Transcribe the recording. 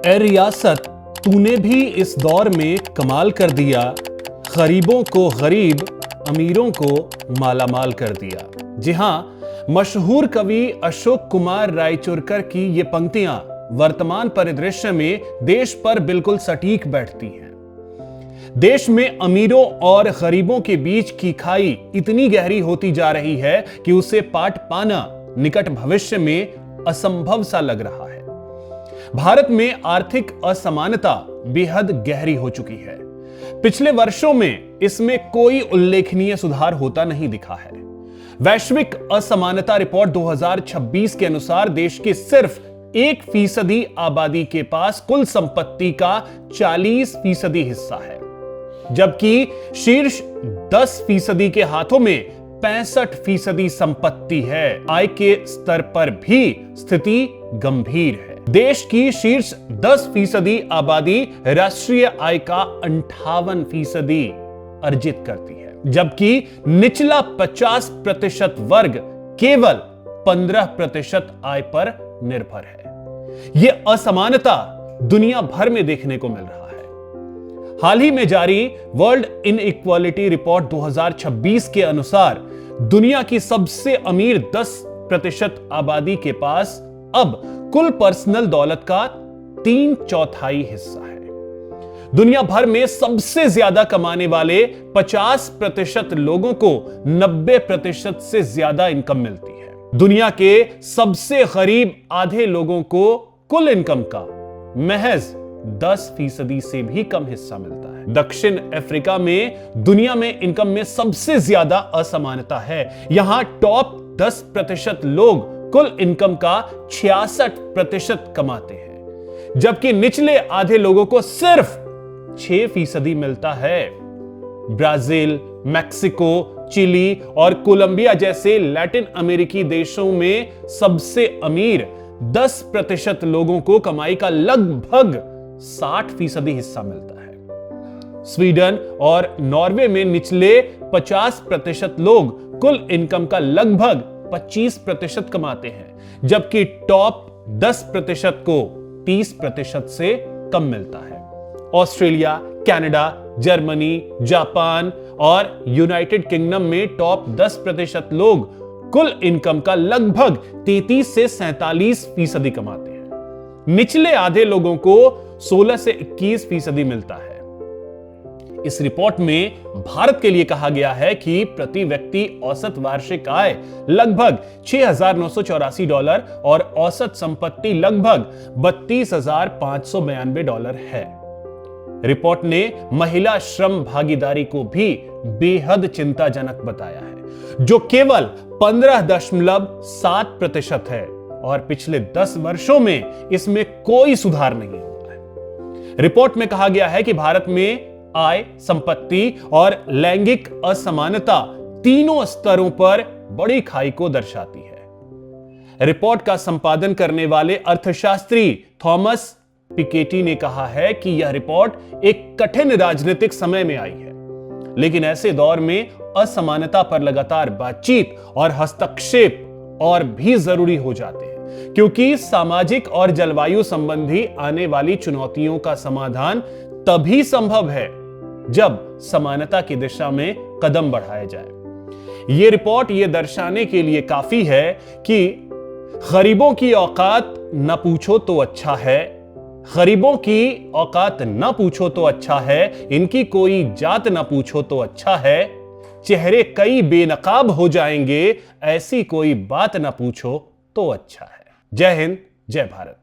ए रियासत, तूने भी इस दौर में कमाल कर दिया, गरीबों को गरीब, अमीरों को मालामाल कर दिया। जी हां, मशहूर कवि अशोक कुमार रायचुरकर की ये पंक्तियां वर्तमान परिदृश्य में देश पर बिल्कुल सटीक बैठती हैं। देश में अमीरों और गरीबों के बीच की खाई इतनी गहरी होती जा रही है कि उसे पाट पाना निकट भविष्य में असंभव सा लग रहा है। भारत में आर्थिक असमानता बेहद गहरी हो चुकी है। पिछले वर्षों में इसमें कोई उल्लेखनीय सुधार होता नहीं दिखा है। वैश्विक असमानता रिपोर्ट 2026 के अनुसार देश की सिर्फ 1% आबादी के पास कुल संपत्ति का 40% हिस्सा है, जबकि शीर्ष 10% के हाथों में 65% संपत्ति है। आय के स्तर पर भी स्थिति गंभीर है। देश की शीर्ष 10% आबादी राष्ट्रीय आय का 58% अर्जित करती है, जबकि निचला 50% वर्ग केवल 15% आय पर निर्भर है। यह असमानता दुनिया भर में देखने को मिल रहा है। हाल ही में जारी वर्ल्ड इनइक्वालिटी रिपोर्ट 2026 के अनुसार दुनिया की सबसे अमीर 10% आबादी के पास अब कुल पर्सनल दौलत का 3/4 हिस्सा है। दुनिया भर में सबसे ज्यादा कमाने वाले 50% लोगों को 90% से ज्यादा इनकम मिलती है। दुनिया के सबसे गरीब आधे लोगों को कुल इनकम का महज 10% से भी कम हिस्सा मिलता है। दक्षिण अफ्रीका में दुनिया में इनकम में सबसे ज्यादा असमानता है। यहां टॉप 10% लोग कुल इनकम का 66% कमाते हैं, जबकि निचले आधे लोगों को सिर्फ 6% मिलता है। ब्राजील, मैक्सिको, चिली और कोलंबिया जैसे लैटिन अमेरिकी देशों में सबसे अमीर 10% लोगों को कमाई का लगभग 60% हिस्सा मिलता है। स्वीडन और नॉर्वे में निचले 50% लोग कुल इनकम का लगभग 25% कमाते हैं, जबकि टॉप 10% को 30% से कम मिलता है। ऑस्ट्रेलिया, कनाडा, जर्मनी, जापान और यूनाइटेड किंगडम में टॉप 10% लोग कुल इनकम का लगभग 33 से 47% कमाते हैं। निचले आधे लोगों को 16 से 21% मिलता है। इस रिपोर्ट में भारत के लिए कहा गया है कि प्रति व्यक्ति औसत वार्षिक आय लगभग $6,984 और औसत संपत्ति लगभग $32,592 है। रिपोर्ट ने महिला श्रम भागीदारी को भी बेहद चिंताजनक बताया है, जो केवल 15.7% है और पिछले 10 वर्षों में इसमें कोई सुधार नहीं हुआ है। रिपोर्ट में कहा गया है कि भारत में आय, संपत्ति और लैंगिक असमानता तीनों स्तरों पर बड़ी खाई को दर्शाती है। रिपोर्ट का संपादन करने वाले अर्थशास्त्री थॉमस पिकेटी ने कहा है कि यह रिपोर्ट एक कठिन राजनीतिक समय में आई है, लेकिन ऐसे दौर में असमानता पर लगातार बातचीत और हस्तक्षेप और भी जरूरी हो जाते हैं, क्योंकि सामाजिक और जलवायु संबंधी आने वाली चुनौतियों का समाधान तभी संभव है जब समानता की दिशा में कदम बढ़ाया जाए। यह रिपोर्ट यह दर्शाने के लिए काफी है कि गरीबों की औकात न पूछो तो अच्छा है, गरीबों की औकात न पूछो तो अच्छा है, इनकी कोई जात न पूछो तो अच्छा है, चेहरे कई बेनकाब हो जाएंगे, ऐसी कोई बात न पूछो तो अच्छा है। जय हिंद, जय भारत।